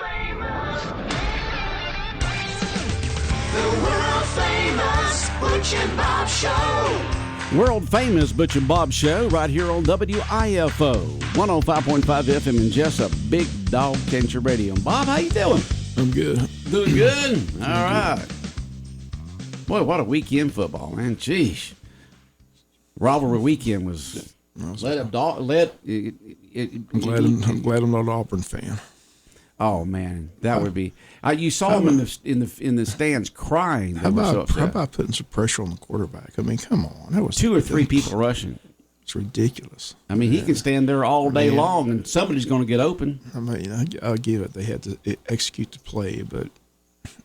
Butch and Bob Show. World famous Butch and Bob Show right here on WIFO 105.5 FM in Jesup, Big Dog Country Radio. Bob, how you doing? I'm good. Doing good? All right. Boy, what a weekend football, man. Jeez. Rivalry weekend was I'm glad I'm not an Auburn fan. Oh man, that would be. You saw them in the stands crying. How about putting some pressure on the quarterback? I mean, come on, that was 2 or 3 people rushing. It's ridiculous. I mean, he can stand there all day long, and somebody's going to get open. I mean, I'll give it. They had to execute the play, but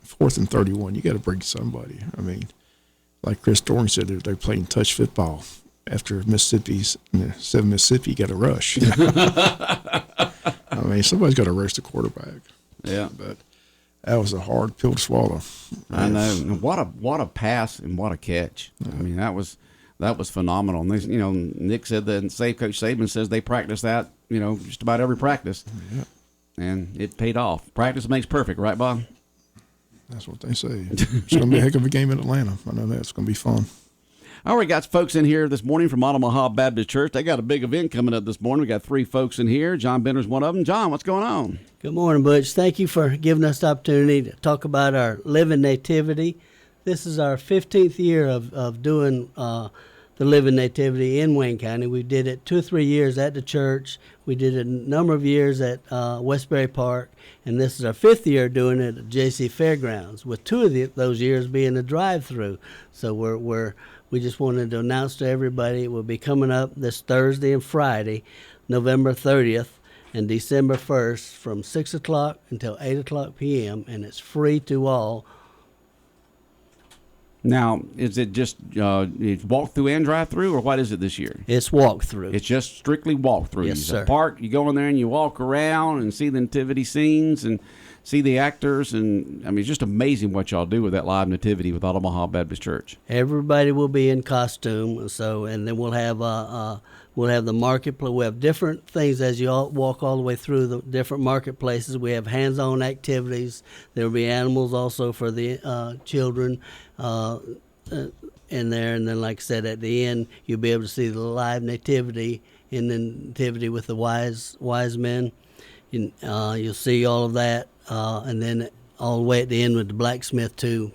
4th and 31, you got to bring somebody. I mean, like Chris Dorn said, they're playing touch football. After Mississippi's 7 Mississippi, you got to rush. I mean, somebody's got to rush the quarterback. Yeah, but that was a hard pill to swallow. I know. And what a pass and what a catch. Yeah. I mean, that was phenomenal. And they, Nick said that, and Coach Saban says they practice that, just about every practice. Yeah. And it paid off. Practice makes perfect, right, Bob? That's what they say. It's going to be a heck of a game in Atlanta. I know that. It's going to be fun. All right, got folks in here this morning from Omaha Baptist Church. They got a big event coming up this morning. We got 3 folks in here. John Benner's one of them. John, what's going on? Good morning, Butch. Thank you for giving us the opportunity to talk about our Living Nativity. This is our 15th year of doing the Living Nativity in Wayne County. We did it 2 or 3 years at the church. We did it a number of years at Westbury Park, and this is our 5th year doing it at JC Fairgrounds, with 2 of those years being a drive-through. So we just wanted to announce to everybody it will be coming up this Thursday and Friday, November 30th and December 1st from 6 o'clock until 8 o'clock p.m., and it's free to all. Now, is it just walk-through and drive-through, or what is it this year? It's walk-through. It's just strictly walk-through. Yes, sir. A park, you go in there and you walk around and see the nativity scenes and see the actors, and I mean, it's just amazing what y'all do with that live nativity with Omaha Baptist Church. Everybody will be in costume, and then we'll have the marketplace. We'll have different things as you walk all the way through the different marketplaces. We have hands-on activities. There will be animals also for the children in there, and then, like I said, at the end, you'll be able to see the live nativity in the nativity with the wise men. You'll see all of that. And then all the way at the end with the blacksmith too,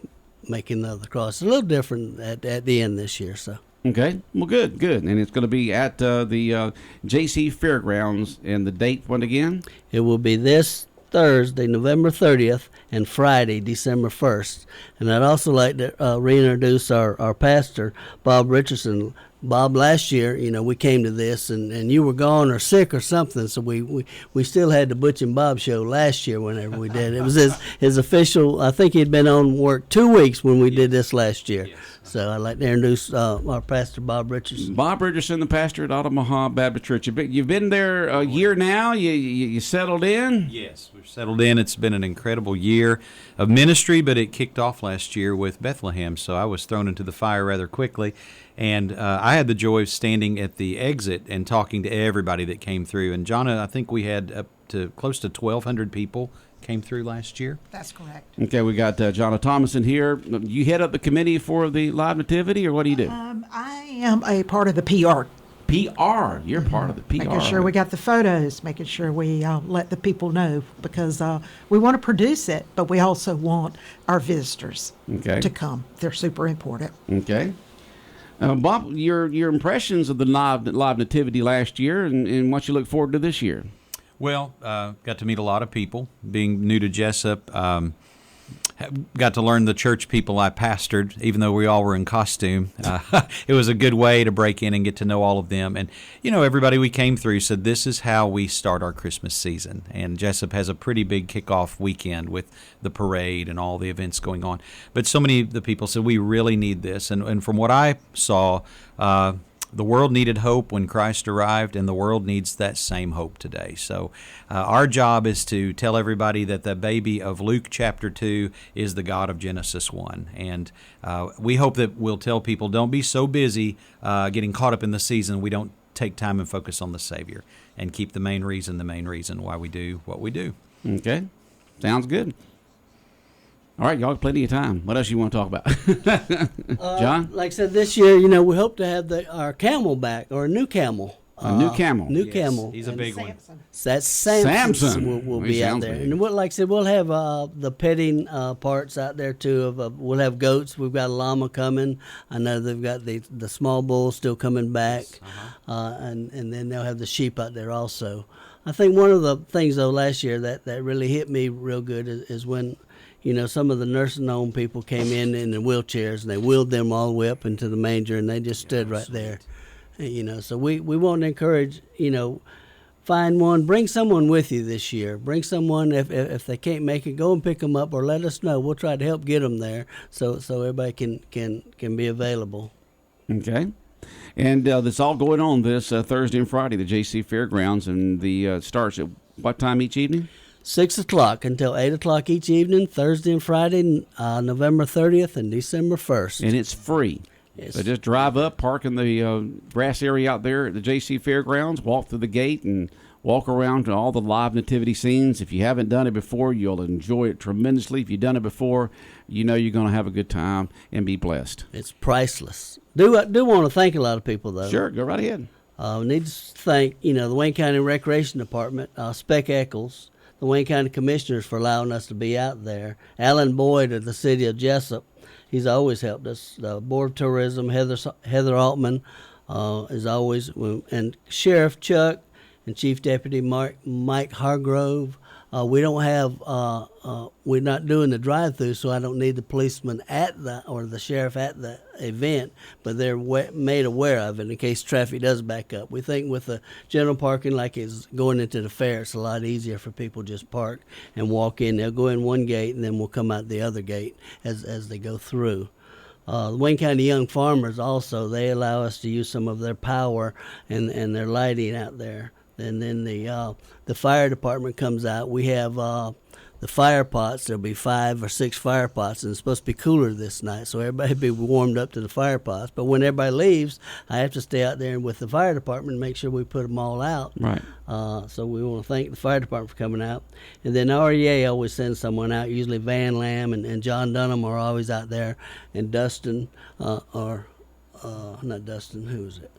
making the cross. It's a little different at the end this year. So okay, well, good, and it's going to be at the JC Fairgrounds. And the date, when again? It will be this Thursday, November 30th, and Friday, December 1st. And I'd also like to reintroduce our pastor, Bob Richardson. Bob, last year, we came to this, and you were gone or sick or something, so we still had the Butch and Bob show last year whenever we did it. It was his official, I think he'd been on work 2 weeks when we did this last year. Yes. So I'd like to introduce our pastor, Bob Richardson. Bob Richardson, the pastor at Omaha Baptist Church. You've been there a year now? You settled in? Yes, we've settled in. It's been an incredible year of ministry, but it kicked off last year with Bethlehem, so I was thrown into the fire rather quickly. And I had the joy of standing at the exit and talking to everybody that came through. And, John, I think we had up to close to 1,200 people came through last year. That's correct. Okay, we got Jonna Thomason here. You head up the committee for the live nativity, or what do you do? I am a part of the PR. PR? You're part of the PR. Making sure we got the photos, making sure we let the people know, because we want to produce it, but we also want our visitors to come. They're super important. Okay. Bob, your impressions of the live nativity last year and what you look forward to this year? Well, got to meet a lot of people. Being new to Jesup, got to learn the church people I pastored, even though we all were in costume. It was a good way to break in and get to know all of them. And, everybody we came through said this is how we start our Christmas season. And Jesup has a pretty big kickoff weekend with the parade and all the events going on. But so many of the people said we really need this. And from what I saw, the world needed hope when Christ arrived, and the world needs that same hope today. So our job is to tell everybody that the baby of Luke chapter 2 is the God of Genesis 1. And we hope that we'll tell people, don't be so busy getting caught up in the season we don't take time and focus on the Savior and keep the main reason why we do what we do. Okay. Sounds good. All right, y'all have plenty of time. What else you want to talk about? John? Like I said, this year, we hope to have our camel back, or a new camel. A new camel. New camel. He's a big one. That's Samson. Will He be out sounds there. big. And like I said, we'll have the petting parts out there too. We'll have goats. We've got a llama coming. I know they've got the small bull still coming back, and then they'll have the sheep out there also. I think one of the things though last year that really hit me real good is when some of the nursing home people came in the wheelchairs, and they wheeled them all the way up into the manger, and they just stood right there. So we want to encourage, find one, bring someone with you this year. Bring someone, if they can't make it, go and pick them up, or let us know. We'll try to help get them there, so everybody can be available. Okay. And that's all going on this Thursday and Friday, the JC Fairgrounds, and the starts at what time each evening? 6 o'clock until 8 o'clock each evening, Thursday and Friday, November 30th and December 1st. And it's free. Yes. So just drive up, park in the grass area out there at the JC Fairgrounds, walk through the gate, and walk around to all the live nativity scenes. If you haven't done it before, you'll enjoy it tremendously. If you've done it before, you're going to have a good time and be blessed. It's priceless. Do want to thank a lot of people, though. Sure, go right ahead. We need to thank, the Wayne County Recreation Department, Spec Eccles, the Wayne County Commissioners for allowing us to be out there, Alan Boyd of the city of Jesup. He's always helped us. The Board of Tourism, Heather Altman, is always, and Sheriff Chuck and Chief Deputy Mike Hargrove. We don't have, we're not doing the drive-through, so I don't need the policeman or the sheriff at the event, but they're made aware of it in case traffic does back up. We think with the general parking like it's going into the fair, it's a lot easier for people just park and walk in. They'll go in one gate, and then we'll come out the other gate as they go through. The Wayne County Young Farmers also, they allow us to use some of their power and their lighting out there. And then the fire department comes out. We have the fire pots. There'll be 5 or 6 fire pots, and it's supposed to be cooler this night, so everybody will be warmed up to the fire pots. But when everybody leaves, I have to stay out there with the fire department and make sure we put them all out. Right. So we want to thank the fire department for coming out. And then REA always sends someone out, usually Van Lamb and John Dunham are always out there, and Dustin, not Dustin, who is it?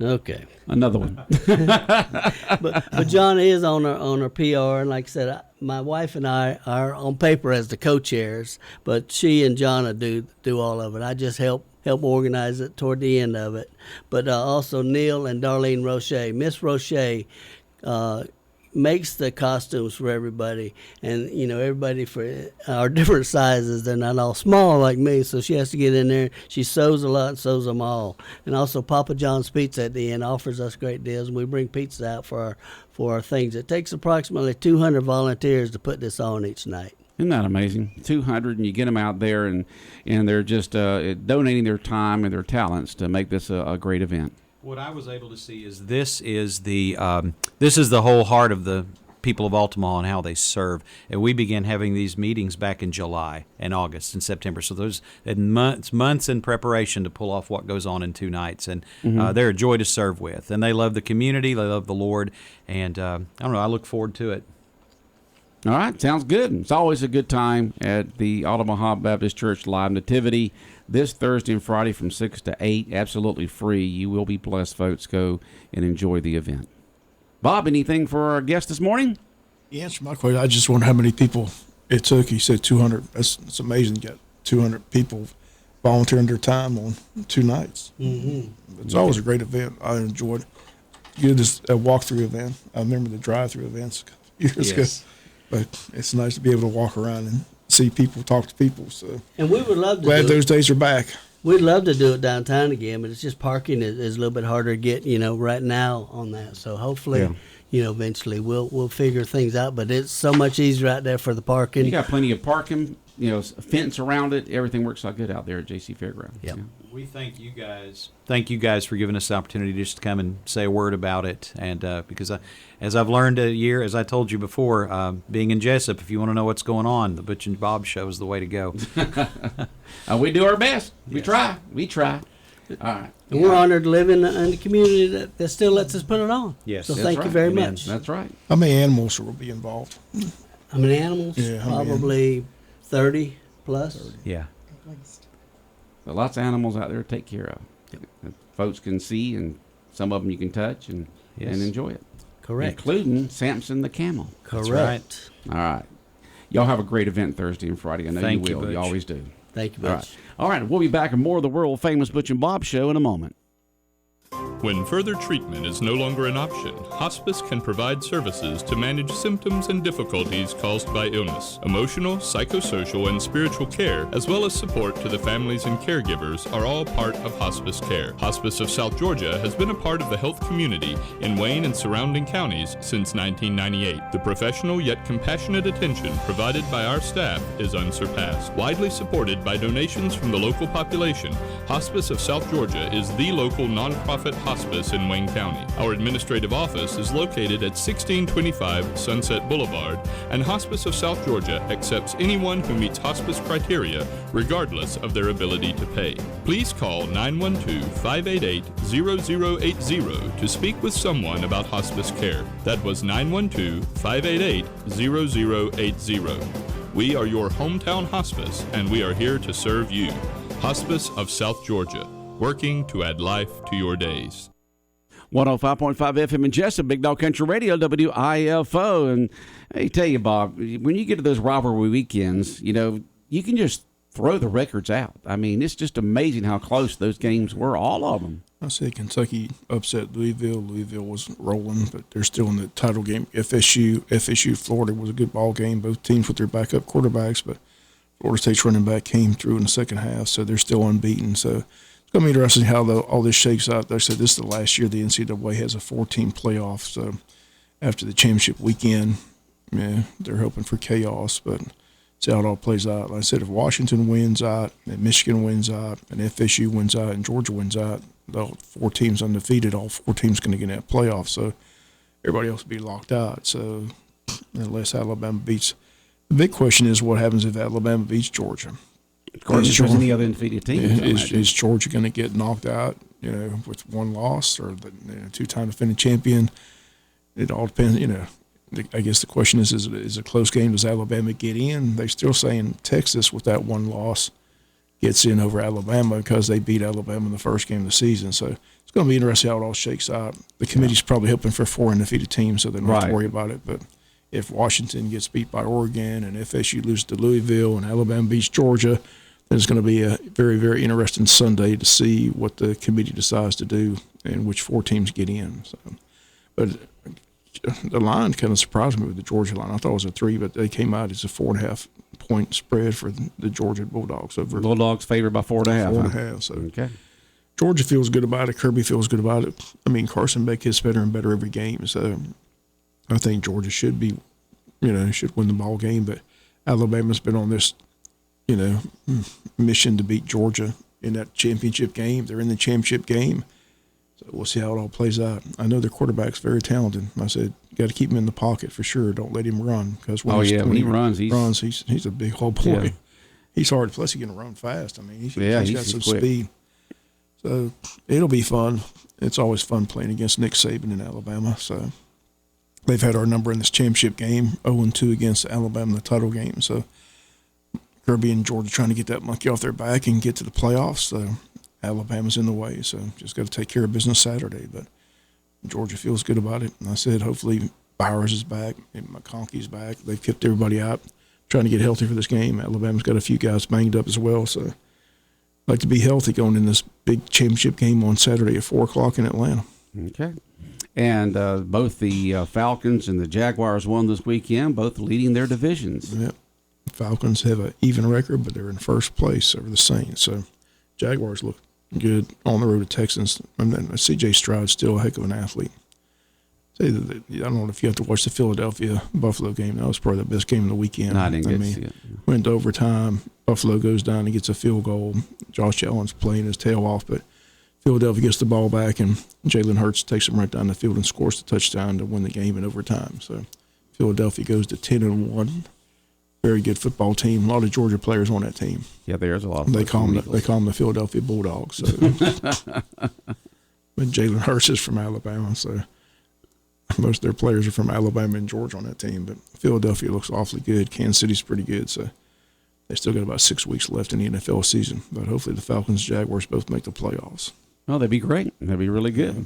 Okay. Another one. But John is on our PR, and like I said, my wife and I are on paper as the co-chairs, but she and John do all of it. I just help organize it toward the end of it. But also Neil and Darlene Roche. Miss Roche makes the costumes for everybody, and everybody for our different sizes. They're not all small like me, so she has to get in there. She sews a lot and sews them all. And also Papa John's Pizza at the end offers us great deals, and we bring pizza out for our things. It takes approximately 200 volunteers to put this on each night. Isn't that amazing? 200, and you get them out there, and they're just donating their time and their talents to make this a great event. What I was able to see is this is the whole heart of the people of Altamont and how they serve. And we began having these meetings back in July and August and September. So there's months in preparation to pull off what goes on in 2 nights. And they're a joy to serve with. And they love the community. They love the Lord. And I don't know, I look forward to it. All right, sounds good. It's always a good time at the Omaha Baptist Church Live Nativity this Thursday and Friday from 6 to 8, absolutely free. You will be blessed, folks. Go and enjoy the event. Bob, anything for our guest this morning? You answered my question. I just wonder how many people it took. He said 200. That's amazing. You got 200 people volunteering their time on 2 nights. Mm-hmm. It's always a great event. I enjoyed it. You did a walkthrough event. I remember the drive-through events years ago. But it's nice to be able to walk around and see people, talk to people. So, and we would love to. Glad those days are back. We'd love to do it downtown again, but it's just parking is a little bit harder to get, right now on that. So hopefully, eventually we'll figure things out. But it's so much easier out there for the parking. You got plenty of parking, fence around it. Everything works out good out there at JC Fairgrounds. Yep. Yeah. We thank you guys. Thank you guys for giving us the opportunity just to come and say a word about it. And because as I've learned as I told you before, being in Jesup, if you want to know what's going on, the Butch and Bob show is the way to go. We do our best. We try. All right. And we're honored to live in the community that still lets us put it on. Yes. So That's thank right. you very Amen. much. That's right. How many animals will be involved? How many animals? Yeah, how many Probably 30 plus. Yeah. But lots of animals out there to take care of. That folks can see, and some of them you can touch and enjoy it. Correct. Including Samson the camel. Correct. All right. Y'all have a great event Thursday and Friday. I know Thank you you, will. You Butch. always do. Thank you, All Butch. right. All right. We'll be back with more of the world famous Butch and Bob show in a moment. When further treatment is no longer an option, hospice can provide services to manage symptoms and difficulties caused by illness. Emotional, psychosocial, and spiritual care, as well as support to the families and caregivers, are all part of hospice care. Hospice of South Georgia has been a part of the health community in Wayne and surrounding counties since 1998. The professional yet compassionate attention provided by our staff is unsurpassed. Widely supported by donations from the local population, Hospice of South Georgia is the local nonprofit hospice in Wayne County. Our administrative office is located at 1625 Sunset Boulevard, and Hospice of South Georgia accepts anyone who meets hospice criteria, regardless of their ability to pay. Please call 912-588-0080 to speak with someone about hospice care. That was 912-588-0080. We are your hometown hospice, and we are here to serve you. Hospice of South Georgia, working to add life to your days. 105.5 FM in Jesup, Big Dog Country Radio, WIFO. And I tell you, Bob, when you get to those rivalry weekends, you can just throw the records out. I mean, it's just amazing how close those games were, all of them. I said Kentucky upset Louisville. Louisville was rolling, but they're still in the title game. FSU, Florida was a good ball game. Both teams with their backup quarterbacks, but Florida State's running back came through in the second half, so they're still unbeaten. So it's going to be interesting how all this shakes out. Like I said, this is the last year the NCAA has a 4-team playoff. So after the championship weekend, they're hoping for chaos, but see how it all plays out. Like I said, if Washington wins out, and Michigan wins out, and FSU wins out, and Georgia wins out, the 4 teams undefeated, all 4 teams going to get in that playoff. So everybody else will be locked out. So unless Alabama beats. The big question is what happens if Alabama beats Georgia. Of course, if there's any other undefeated teams. Is Georgia going to get knocked out, with one loss, or the 2-time defending champion? It all depends. I guess the question is it a close game? Does Alabama get in? They're still saying Texas, with that one loss, gets in over Alabama because they beat Alabama in the first game of the season. So it's going to be interesting how it all shakes out. The committee's probably hoping for 4 undefeated teams, so they don't have to worry about it. But if Washington gets beat by Oregon and FSU loses to Louisville and Alabama beats Georgia, then it's going to be a very, very interesting Sunday to see what the committee decides to do and which 4 teams get in. So, but the line kind of surprised me with the Georgia line. I thought it was a 3, but they came out as a 4.5-point spread for the Georgia Bulldogs. Bulldogs favored by 4.5. 4.5. So okay. Georgia feels good about it. Kirby feels good about it. I mean, Carson Beck gets better and better every game. So I think Georgia should be, should win the ball game. But Alabama's been on this, mission to beat Georgia in that championship game. They're in the championship game. So we'll see how it all plays out. I know their quarterback's very talented. I said, you got to keep him in the pocket for sure. Don't let him run. Because when he runs, he's a big old boy. Yeah. He's hard. Plus, he's going to run fast. I mean, he's got some quick speed. So it'll be fun. It's always fun playing against Nick Saban in Alabama. So they've had our number in this championship game, 0-2 against Alabama in the title game. So Kirby and Georgia trying to get that monkey off their back and get to the playoffs. So Alabama's in the way. So just got to take care of business Saturday. But Georgia feels good about it. And I said hopefully Bowers is back and McConkey's back. They've kept everybody out trying to get healthy for this game. Alabama's got a few guys banged up as well. So I'd like to be healthy going in this big championship game on Saturday at 4 o'clock in Atlanta. Okay. And both the Falcons and the Jaguars won this weekend, both leading their divisions. Yep. Falcons have an even record, but they're in first place over the Saints. So Jaguars look good on the road to Texans. And then C.J. Stroud's still a heck of an athlete. I don't know if you have to watch the Philadelphia-Buffalo game. That was probably the best game of the weekend. I didn't get to see it. Went to overtime. Buffalo goes down and gets a field goal. Josh Allen's playing his tail off, but Philadelphia gets the ball back, and Jalen Hurts takes him right down the field and scores the touchdown to win the game in overtime. So Philadelphia goes to 10-1. Very good football team. A lot of Georgia players on that team. Yeah, there's a lot of They call them the Philadelphia Bulldogs. So. But Jalen Hurts is from Alabama, so most of their players are from Alabama and Georgia on that team. But Philadelphia looks awfully good. Kansas City's pretty good. So they still got about 6 weeks left in the NFL season. But hopefully the Falcons and Jaguars both make the playoffs. Oh, that'd be great. That'd be really good. Yeah.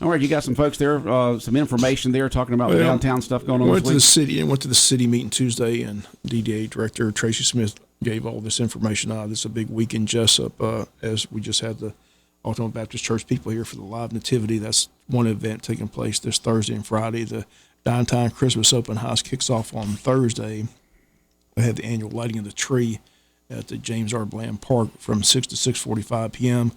All right, you got some folks there, some information there talking about the downtown stuff going on went this week? Went to the city meeting Tuesday, and DDA Director Tracy Smith gave all this information out. This is a big week in Jesup, as we just had the Altamont Baptist Church people here for the live nativity. That's one event taking place this Thursday and Friday. The downtown Christmas open house kicks off on Thursday. We have the annual lighting of the tree at the James R. Bland Park from 6 to 6:45 p.m.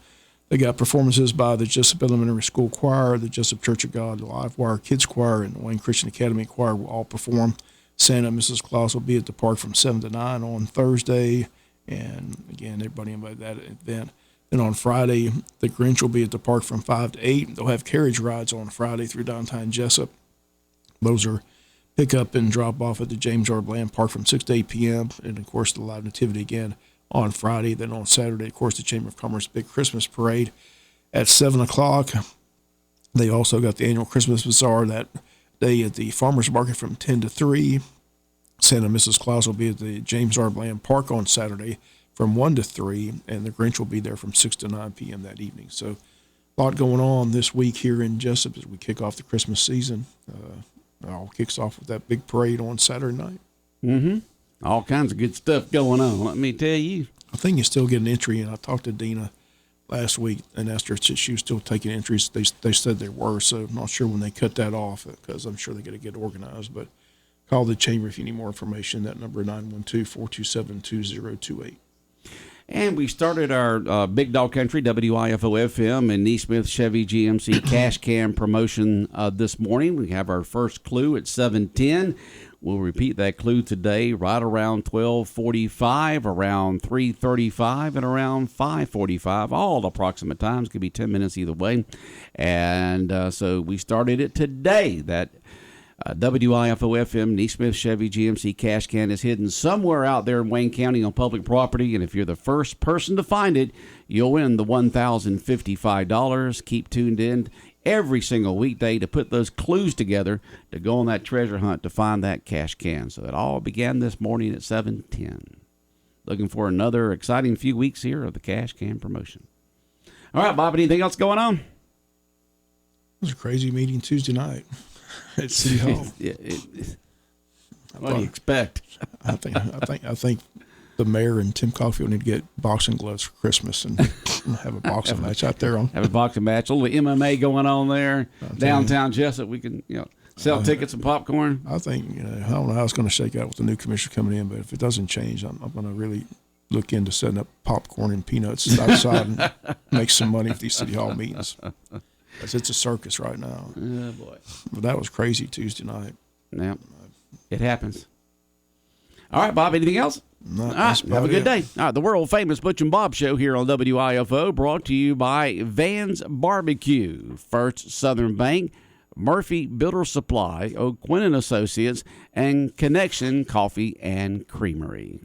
They got performances by the Jesup Elementary School Choir, the Jesup Church of God, the Live Wire Kids Choir, and the Wayne Christian Academy Choir will all perform. Santa and Mrs. Claus will be at the park from 7 to 9 on Thursday. And, again, everybody invited that event. Then on Friday, the Grinch will be at the park from 5 to 8. They'll have carriage rides on Friday through downtown Jesup. Those are pick up and drop off at the James R. Bland Park from 6 to 8 p.m. And, of course, the live nativity again on Friday. Then on Saturday, of course, the Chamber of Commerce Big Christmas Parade at 7 o'clock. They also got the annual Christmas Bazaar that day at the Farmers Market from 10 to 3. Santa and Mrs. Claus will be at the James R. Bland Park on Saturday from 1 to 3, and the Grinch will be there from 6 to 9 p.m. that evening. So a lot going on this week here in Jesup as we kick off the Christmas season. It all kicks off with that big parade on Saturday night. Mm-hmm. All kinds of good stuff going on, let me tell you. I think you still get an entry in. I talked to Dina last week and asked her if she was still taking entries. They said they were, so I'm not sure when they cut that off because I'm sure they got to get organized. But call the chamber if you need more information. That number 912-427-2028. And we started our Big Dog Country WIFO FM and Neesmith Chevy GMC Cash Cam promotion this morning. We have our first clue at 7:10. We'll repeat that clue today right around 12:45, around 3:35, and around 5:45. All approximate times. Could be 10 minutes either way. And so we started it today. That WIFO FM Neesmith Chevy GMC Cash Can is hidden somewhere out there in Wayne County on public property. And if you're the first person to find it, you'll win the $1,055. Keep tuned in every single weekday to put those clues together to go on that treasure hunt to find that cash can. So it all began this morning at 7:10. Looking for another exciting few weeks here of the cash can promotion. All right, Bob, anything else going on? It was a crazy meeting Tuesday night at City Hall. What do you expect? I think the mayor and Tim Caulfield need to get boxing gloves for Christmas and have a boxing match out there. Have a boxing match, a little MMA going on there. Downtown Jesup, we can sell tickets and popcorn. I think I don't know how it's going to shake out with the new commissioner coming in, but if it doesn't change, I'm going to really look into setting up popcorn and peanuts outside and make some money for these City Hall meetings. Because it's a circus right now. Oh, boy. But that was crazy Tuesday night. Yeah, it happens. All right, Bob, anything else? No, all right, have a good day. All right, the world-famous Butch and Bob Show here on WIFO, brought to you by Van's Barbecue, First Southern Bank, Murphy Builder Supply, O'Quinn & Associates, and Connection Coffee and Creamery.